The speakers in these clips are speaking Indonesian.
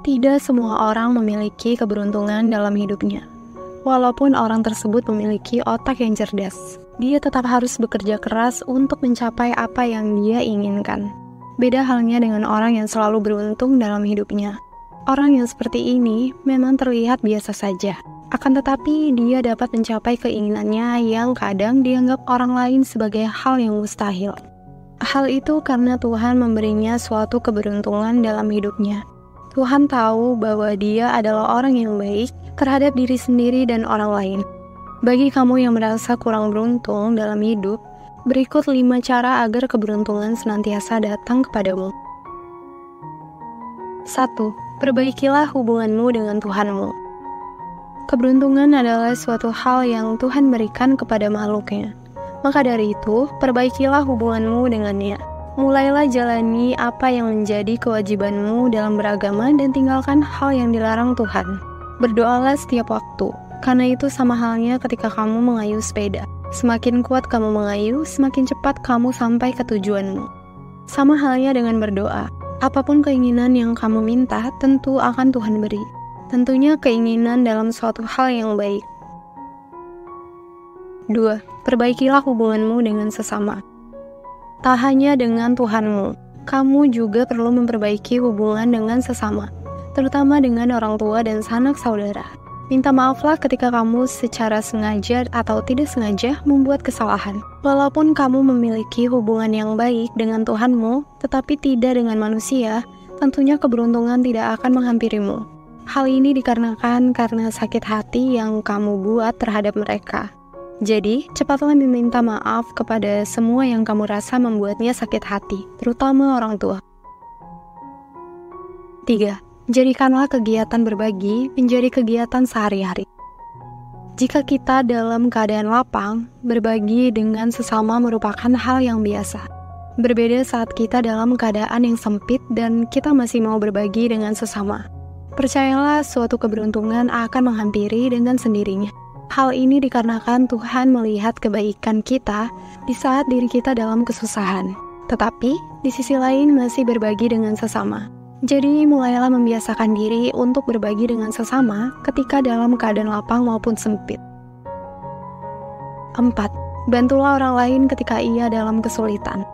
Tidak semua orang memiliki keberuntungan dalam hidupnya. Walaupun orang tersebut memiliki otak yang cerdas, dia tetap harus bekerja keras untuk mencapai apa yang dia inginkan. Beda halnya dengan orang yang selalu beruntung dalam hidupnya. Orang yang seperti ini memang terlihat biasa saja, akan tetapi dia dapat mencapai keinginannya yang kadang dianggap orang lain sebagai hal yang mustahil. Hal itu karena Tuhan memberinya suatu keberuntungan dalam hidupnya. Tuhan tahu bahwa dia adalah orang yang baik terhadap diri sendiri dan orang lain. Bagi kamu yang merasa kurang beruntung dalam hidup, berikut 5 cara agar keberuntungan senantiasa datang kepadamu. 1. Perbaikilah hubunganmu dengan Tuhanmu. Keberuntungan adalah suatu hal yang Tuhan berikan kepada makhluknya. Maka dari itu, perbaikilah hubunganmu dengannya. Mulailah jalani apa yang menjadi kewajibanmu dalam beragama dan tinggalkan hal yang dilarang Tuhan. Berdoalah setiap waktu, karena itu sama halnya ketika kamu mengayuh sepeda. Semakin kuat kamu mengayuh, semakin cepat kamu sampai ke tujuanmu. Sama halnya dengan berdoa. Apapun keinginan yang kamu minta, tentu akan Tuhan beri. Tentunya keinginan dalam suatu hal yang baik. 2. Perbaikilah hubunganmu dengan sesama. Tak hanya dengan Tuhanmu, kamu juga perlu memperbaiki hubungan dengan sesama, terutama dengan orang tua dan sanak saudara. Minta maaflah ketika kamu secara sengaja atau tidak sengaja membuat kesalahan. Walaupun kamu memiliki hubungan yang baik dengan Tuhanmu, tetapi tidak dengan manusia, tentunya keberuntungan tidak akan menghampirimu. Hal ini dikarenakan karena sakit hati yang kamu buat terhadap mereka. Jadi, cepatlah meminta maaf kepada semua yang kamu rasa membuatnya sakit hati, terutama orang tua. 3. Jadikanlah kegiatan berbagi menjadi kegiatan sehari-hari. Jika kita dalam keadaan lapang, berbagi dengan sesama merupakan hal yang biasa. Berbeda saat kita dalam keadaan yang sempit dan kita masih mau berbagi dengan sesama. Percayalah, suatu keberuntungan akan menghampiri dengan sendirinya. Hal ini dikarenakan Tuhan melihat kebaikan kita di saat diri kita dalam kesusahan, tetapi di sisi lain masih berbagi dengan sesama. Jadi mulailah membiasakan diri untuk berbagi dengan sesama ketika dalam keadaan lapang maupun sempit. 4. Bantulah orang lain ketika ia dalam kesulitan.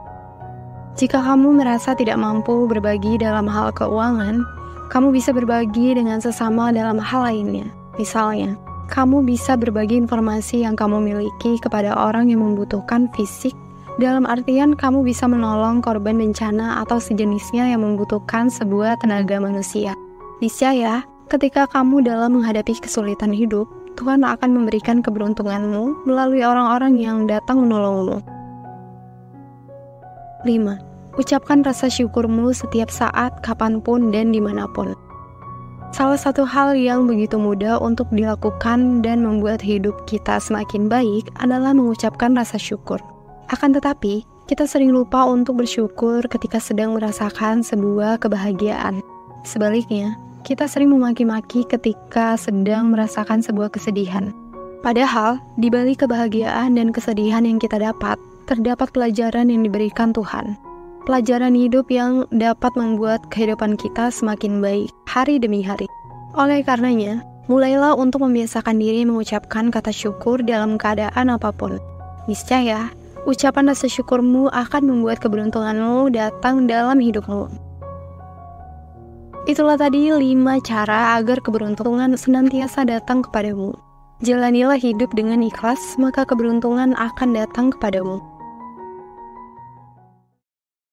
Jika kamu merasa tidak mampu berbagi dalam hal keuangan, kamu bisa berbagi dengan sesama dalam hal lainnya. Misalnya, kamu bisa berbagi informasi yang kamu miliki kepada orang yang membutuhkan fisik, dalam artian kamu bisa menolong korban bencana atau sejenisnya yang membutuhkan sebuah tenaga manusia. Niscaya, ketika kamu dalam menghadapi kesulitan hidup, Tuhan akan memberikan keberuntunganmu melalui orang-orang yang datang menolongmu. 5. Ucapkan rasa syukurmu setiap saat, kapanpun, dan dimanapun. Salah satu hal yang begitu mudah untuk dilakukan dan membuat hidup kita semakin baik adalah mengucapkan rasa syukur. Akan tetapi, kita sering lupa untuk bersyukur ketika sedang merasakan sebuah kebahagiaan. Sebaliknya, kita sering memaki-maki ketika sedang merasakan sebuah kesedihan. Padahal, di balik kebahagiaan dan kesedihan yang kita dapat, terdapat pelajaran yang diberikan Tuhan. Pelajaran hidup yang dapat membuat kehidupan kita semakin baik hari demi hari. Oleh karenanya, mulailah untuk membiasakan diri mengucapkan kata syukur dalam keadaan apapun. Niscaya, ucapan rasa syukurmu akan membuat keberuntunganmu datang dalam hidupmu. Itulah tadi 5 cara agar keberuntungan senantiasa datang kepadamu. Jalanilah hidup dengan ikhlas, maka keberuntungan akan datang kepadamu.